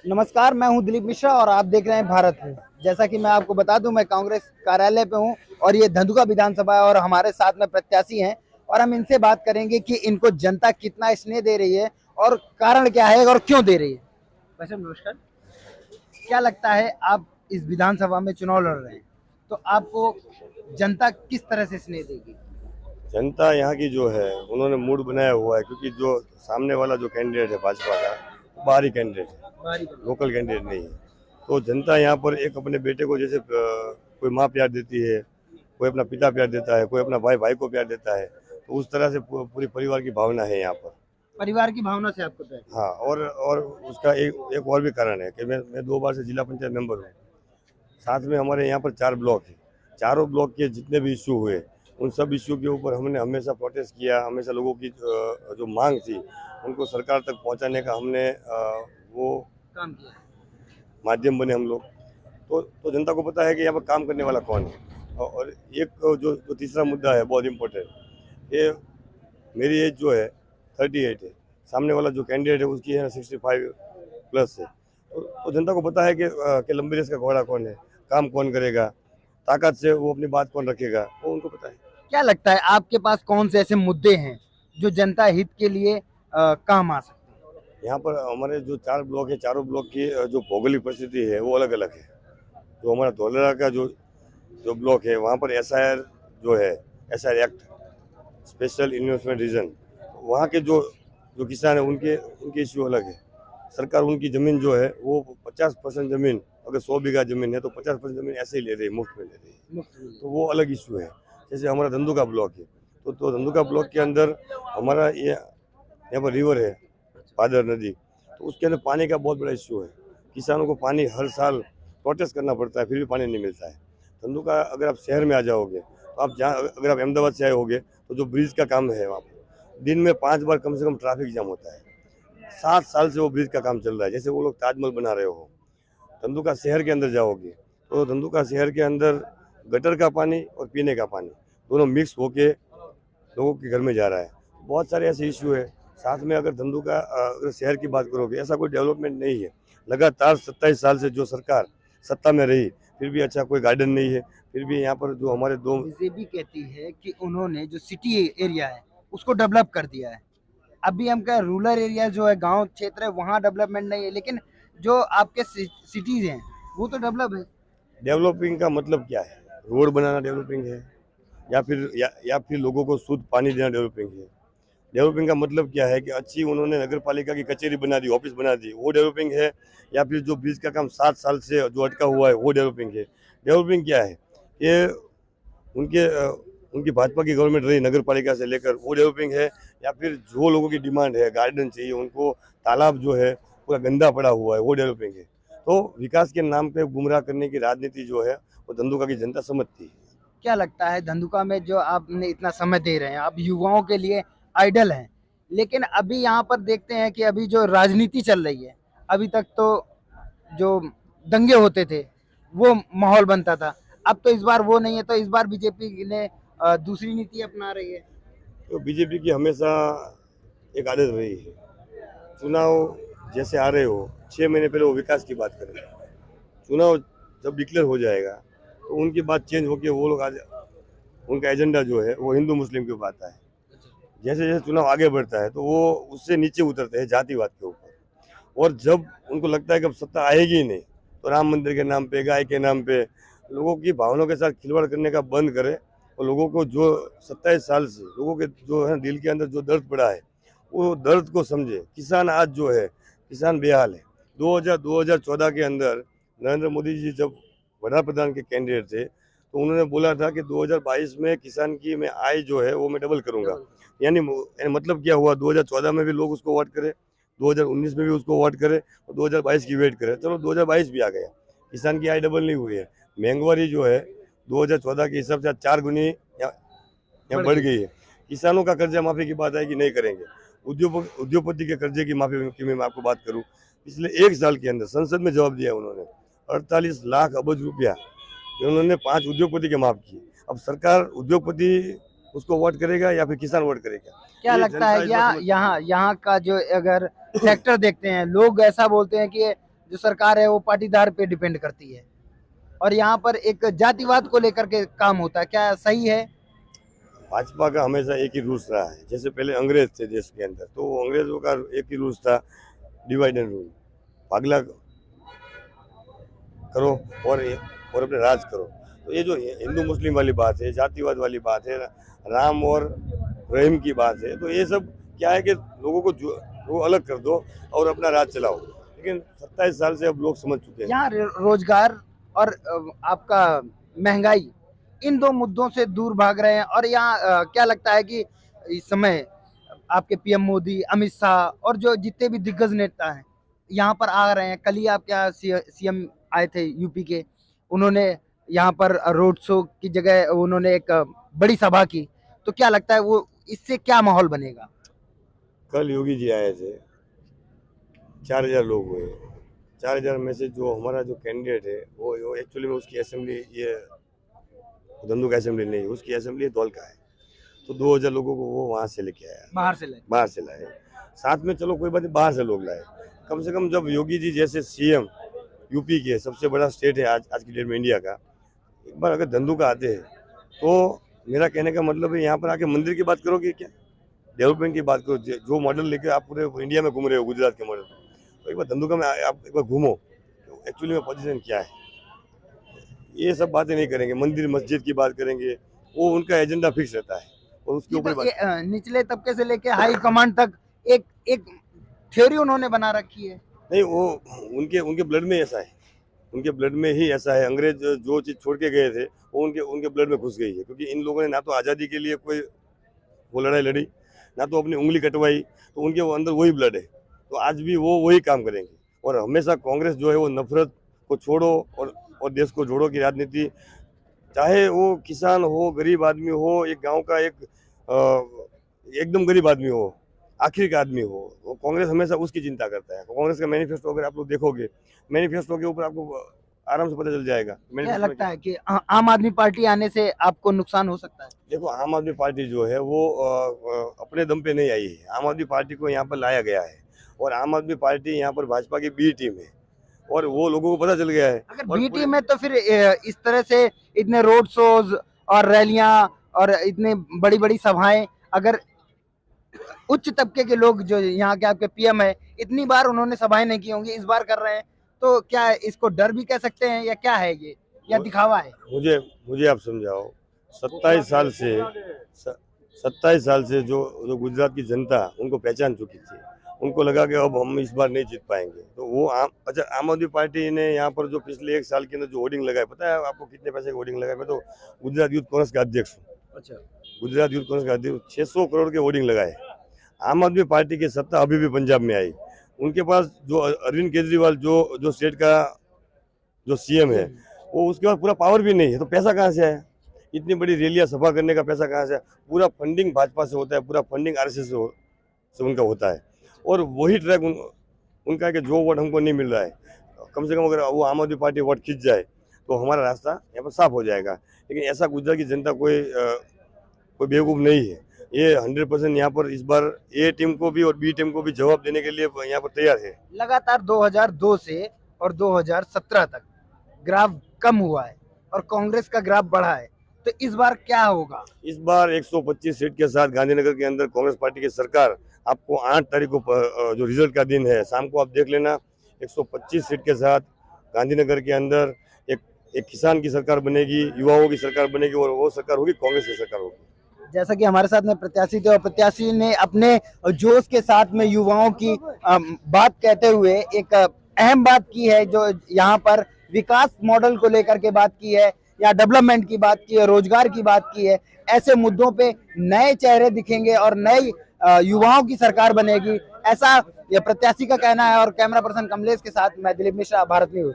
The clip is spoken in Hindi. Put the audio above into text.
नमस्कार, मैं हूं दिलीप मिश्रा और आप देख रहे हैं भारत है। जैसा कि मैं आपको बता दूं, मैं कांग्रेस कार्यालय पे हूं और ये धंधुका विधानसभा है और हमारे साथ में प्रत्याशी हैं और हम इनसे बात करेंगे कि इनको जनता कितना स्नेह दे रही है और कारण क्या है और क्यों दे रही है। वैसे नमस्कार, क्या लगता है, आप इस विधानसभा में चुनाव लड़ रहे हैं तो आपको जनता किस तरह से स्नेह देगी? जनता यहाँ की जो है उन्होंने मूड बनाया हुआ है, क्योंकि जो सामने वाला जो कैंडिडेट है भाजपा का, बाहरी कैंडिडेट है, लोकल कैंडिडेट नहीं है। तो जनता यहाँ पर एक अपने बेटे को जैसे कोई माँ प्यार देती है, कोई अपना पिता प्यार देता है, कोई अपना भाई भाई को प्यार देता है, तो उस तरह से पूरी परिवार की भावना है यहाँ पर। परिवार की भावना से आपको प्यार? हाँ, और उसका एक और भी कारण है कि मैं 2 बार से जिला पंचायत मेंबर हूँ। साथ में हमारे यहाँ पर 4 ब्लॉक है। चारों ब्लॉक के जितने भी इशू हुए, उन सब इशू के ऊपर हमने हमेशा प्रोटेस्ट किया। हमेशा लोगों की जो मांग थी उनको सरकार तक पहुंचाने का हमने वो काम किया, माध्यम बने हम लोग। तो जनता को पता है कि यहाँ पर काम करने वाला कौन है। और एक जो तीसरा मुद्दा है बहुत इम्पोर्टेंट, ये मेरी एज जो है 38 है, सामने वाला जो कैंडिडेट है उसकी है 65 प्लस है। तो जनता को पता है कि लंबी रेस का घोड़ा कौन है, काम कौन करेगा, ताकत से वो अपनी बात कौन रखेगा, वो उनको पता है। क्या लगता है आपके पास कौन से ऐसे मुद्दे हैं जो जनता हित के लिए काम आ सकते हैं? यहाँ पर हमारे जो 4 ब्लॉक है, चारों ब्लॉक की जो भौगोलिक परिस्थिति है वो अलग अलग है। जो हमारा धोलेरा का जो ब्लॉक है, वहाँ पर SIR जो है, SIR act, special investment region, वहाँ के जो किसान है उनके इश्यू अलग है। सरकार उनकी ज़मीन जो है वो 50% ज़मीन, अगर 100 बीघा ज़मीन है तो 50% ज़मीन ऐसे ही ले रही है, मुफ्त में ले रही है, तो वो अलग इशू है। जैसे हमारा धंधुका ब्लॉक है, तो धंधुका ब्लॉक के अंदर हमारा यहाँ पर रिवर है, भादर नदी, तो उसके अंदर पानी का बहुत बड़ा इशू है। किसानों को पानी हर साल प्रोटेस्ट करना पड़ता है, फिर भी पानी नहीं मिलता है। धंधुका अगर आप शहर में आ जाओगे तो आप जहाँ, अगर आप अहमदाबाद से आए होगे तो जो ब्रिज का काम है वहाँ पर दिन में 5 बार कम से कम ट्रैफिक जाम होता है। 7 साल से वो ब्रिज का काम चल रहा है, जैसे वो लोग ताजमहल बना रहे हो। धंधुका शहर के अंदर जाओगे तो धंधुका शहर के अंदर गटर का पानी और पीने का पानी दोनों मिक्स होके लोगों के घर में जा रहा है। बहुत सारे ऐसे इशू है। साथ में अगर धंधुका अगर शहर की बात करोगे, ऐसा कोई डेवलपमेंट नहीं है। लगातार 27 साल से जो सरकार सत्ता में रही, फिर भी अच्छा कोई गार्डन नहीं है। फिर भी यहाँ पर जो हमारे दो बीजेपी कहती है कि उन्होंने जो सिटी एरिया है उसको डेवलप कर दिया है। अभी हम क्या, रूरल एरिया जो है, गांव क्षेत्र है, वहाँ डेवलपमेंट नहीं है, लेकिन जो आपके सिटीज हैं वो तो डेवलप है। डेवलपिंग का मतलब क्या है? रोड बनाना डेवलपिंग है, या फिर लोगों को शुद्ध पानी देना डेवलपिंग है? डेवलपिंग का मतलब क्या है कि अच्छी उन्होंने नगर पालिका की कचेरी बना दी, ऑफिस बना दी, वो डेवलपिंग है? या फिर जो ब्रिज का काम 7 साल से जो अटका हुआ है वो डेवलपिंग है? डेवलपिंग क्या है? ये उनकी भाजपा की गवर्नमेंट रही नगर पालिका से लेकर, वो डेवलपिंग है? या फिर जो लोगों की डिमांड है, गार्डन चाहिए उनको, तालाब जो है पूरा गंदा पड़ा हुआ है, वो डेवलपिंग है? तो विकास के नाम पे गुमराह करने की राजनीति जो है वो धंधुका की जनता समझती है। क्या लगता है धंधुका में जो आपने इतना समय दे रहे हैं, आप युवाओं के लिए आइडल हैं, लेकिन अभी यहाँ पर देखते हैं कि अभी जो राजनीति चल रही है, अभी तक तो जो दंगे होते थे वो माहौल बनता था, अब तो इस बार वो नहीं है, तो इस बार बीजेपी ने दूसरी नीति अपना रही है। तो बीजेपी की हमेशा एक आदत रही है, चुनाव जैसे आ रहे हो 6 महीने पहले वो विकास की बात करें, चुनाव जब डिक्लेयर हो जाएगा तो उनकी बात चेंज होकर वो लोग उनका एजेंडा जो है वो हिंदू मुस्लिम के ऊपर आता है। जैसे जैसे चुनाव आगे बढ़ता है तो वो उससे नीचे उतरते हैं जातिवाद के ऊपर, और जब उनको लगता है कि अब सत्ता आएगी ही नहीं तो राम मंदिर के नाम पे, गाय के नाम पे लोगों की भावनाओं के साथ खिलवाड़ करने का बंद करे और लोगों को जो 27 साल से लोगों के जो है दिल के अंदर जो दर्द पड़ा है वो दर्द को समझे। किसान आज जो है, किसान बेहाल है। 2014 के अंदर नरेंद्र मोदी जी जब वडाप्रधान के कैंडिडेट थे तो उन्होंने बोला था कि 2022 में किसान की मैं आय जो है वो मैं डबल करूंगा। यानी मतलब क्या हुआ, 2014 में भी लोग उसको वोट करे, 2019 में भी उसको वोट करे और 2022 की वेट करे। चलो 2022 भी आ गया, किसान की आय डबल नहीं हुई है। महंगाई जो है 2014 के हिसाब से 4 गुनी यहाँ बढ़ गई है। किसानों का कर्जा माफी की बात है कि नहीं करेंगे। उद्योगपति के कर्जे की माफी की मैं आपको बात करूं, पिछले 1 साल के अंदर संसद में जवाब दिया उन्होंने, 48 लाख अबज रुपया उन्होंने 5 उद्योगपति के माफ किए। अब सरकार उद्योगपति उसको वोट करेगा या फिर किसान वोट करेगा। क्या ये लगता जनता है इस यहाँ बात यहाँ यहाँ का जो अगर सेक्टर देखते हैं, लोग ऐसा बोलते हैं कि जो सरकार है वो पाटीदार पे डिपेंड करती है और यहाँ पर एक जातिवाद को लेकर के काम होता है, क्या सही है? भाजपा का हमेशा एक ही रूल्स रहा है। जैसे पहले अंग्रेज थे देश के अंदर, तो वो अंग्रेजों का एक ही रूल्स था, डिवाइड एंड रूल, भागला करो और अपने राज करो। तो ये जो हिंदू मुस्लिम वाली बात है, जातिवाद वाली बात है, राम और रहीम की बात है, तो ये सब क्या है कि लोगों को वो अलग कर दो और अपना राज चलाओ। लेकिन 27 साल से अब लोग समझ चुके हैं। यहाँ रोजगार और आपका महंगाई, इन दो मुद्दों से दूर भाग रहे हैं और यहाँ क्या लगता है कि इस समय आपके पीएम मोदी, अमित शाह और जो जितने भी दिग्गज नेता हैं यहाँ पर आ रहे हैं। कल ही आप क्या सीएम आए थे यूपी के, उन्होंने यहाँ पर रोड शो की जगह उन्होंने एक बड़ी सभा की, तो क्या लगता है वो इससे क्या माहौल बनेगा? कल योगी जी आए थे, 4000 लोग हुए। 4000 में से जो हमारा जो कैंडिडेट है वो एक्चुअली में उसकी असेंबली ये धंधुका असेंबली नहीं, उसकी असेंबली धौलका है। तो 2000 लोगों को वो वहाँ से लेके आया, बाहर से लाए। साथ में चलो कोई बात नहीं, बाहर से लोग लाए। कम से कम जब योगी जी जैसे सीएम यूपी के, सबसे बड़ा स्टेट है आज की डेट में इंडिया का, एक बार अगर धंधुका आते हैं तो मेरा कहने का मतलब है यहाँ पर आके मंदिर की बात करोगे क्या, डेवलपमेंट की बात करो। जो मॉडल लेके आप पूरे इंडिया में घूम रहे हो, गुजरात के मॉडल, तो एक बार धंधुका में आप एक बार घूमो, तो एक्चुअली में पोजीशन क्या है। ये सब बातें नहीं करेंगे, मंदिर मस्जिद की बात करेंगे, वो उनका एजेंडा फिक्स रहता है और उसके ऊपर निचले तबके से लेके हाई कमांड तक एक थ्योरी उन्होंने बना रखी है। नहीं, वो उनके ब्लड में ऐसा है, उनके ब्लड में ही ऐसा है। अंग्रेज जो चीज़ छोड़ के गए थे वो उनके ब्लड में घुस गई है, क्योंकि इन लोगों ने ना तो आज़ादी के लिए कोई वो लड़ाई लड़ी, ना तो अपनी उंगली कटवाई, तो उनके वो अंदर वही ब्लड है। तो आज भी वो वही काम करेंगे और हमेशा कांग्रेस जो है वो नफरत को छोड़ो और देश को जोड़ो की राजनीति, चाहे वो किसान हो, गरीब आदमी हो, एक गाँव का एकदम गरीब आदमी हो, आखिर का आदमी हो, वो कांग्रेस हमेशा उसकी चिंता करता है। कांग्रेस का मैनिफेस्टो अगर आप लोग देखोगे, मैनिफेस्टो के ऊपर आपको आराम से पता चल जाएगा। क्या लगता है कि आम आदमी पार्टी आने से आपको नुकसान हो सकता है? देखो, आम आदमी पार्टी जो है वो अपने दम पे नहीं आई है। आम आदमी पार्टी को यहाँ पर लाया गया है और आम आदमी पार्टी यहाँ पर भाजपा की बी टीम है और वो लोगों को पता चल गया है। अगर बी टीम है तो फिर इस तरह से इतने रोड शोज और रैलियां और इतने बड़ी बड़ी सभाएं, अगर उच्च तबके के लोग जो यहाँ के आपके पीएम है, इतनी बार उन्होंने सभाएं नहीं की होंगी, इस बार कर रहे हैं, तो क्या इसको डर भी कह सकते हैं या क्या है ये, या दिखावा है? मुझे आप समझाओ। 27 साल से जो गुजरात की जनता उनको पहचान चुकी थी, उनको लगा कि अब हम इस बार नहीं जीत पाएंगे, तो वो आम आदमी पार्टी ने यहाँ पर जो पिछले 1 साल के अंदर जो होर्डिंग लगाए, पता है आपको कितने पैसे की होर्डिंग लगाए? मैं तो गुजरात यूथ कांग्रेस का अध्यक्ष हूँ। अच्छा, गुजरात यूथ कांग्रेस का अध्यक्ष, 600 करोड़ के होर्डिंग लगाए। आम आदमी पार्टी की सत्ता अभी भी पंजाब में आई। उनके पास जो अरविंद केजरीवाल जो स्टेट का जो सीएम है, वो उसके पास पूरा पावर भी नहीं है, तो पैसा कहाँ से आया? इतनी बड़ी रैलियां सभा करने का पैसा कहाँ से आया? पूरा फंडिंग भाजपा से होता है, पूरा फंडिंग आरएसएस से उनका होता है और वही ट्रैक उनका है कि जो वोट हमको नहीं मिल रहा है, कम से कम अगर वो आम आदमी पार्टी वोट खींच जाए तो हमारा रास्ता यहाँ पर साफ हो जाएगा। लेकिन ऐसा गुजरात की जनता कोई बेवकूफ़ नहीं है। ये 100% यहाँ पर इस बार ए टीम को भी और बी टीम को भी जवाब देने के लिए यहाँ पर तैयार है। लगातार 2002 से और 2017 तक ग्राफ कम हुआ है और कांग्रेस का ग्राफ बढ़ा है, तो इस बार क्या होगा? इस बार 125 सीट के साथ गांधीनगर के अंदर कांग्रेस पार्टी की सरकार, आपको 8 तारीख को जो रिजल्ट का दिन है, शाम को आप देख लेना, 125 सीट के साथ गांधीनगर के अंदर एक किसान की सरकार बनेगी, युवाओं की सरकार बनेगी और वो सरकार होगी कांग्रेस की सरकार होगी। जैसा कि हमारे साथ में प्रत्याशी थे और प्रत्याशी ने अपने जोश के साथ में युवाओं की बात कहते हुए एक अहम बात की है, जो यहाँ पर विकास मॉडल को लेकर के बात की है या डेवलपमेंट की बात की है, रोजगार की बात की है। ऐसे मुद्दों पे नए चेहरे दिखेंगे और नई युवाओं की सरकार बनेगी, ऐसा यह प्रत्याशी का कहना है। और कैमरा पर्सन कमलेश के साथ मैं दिलीप मिश्रा, भारत न्यूज।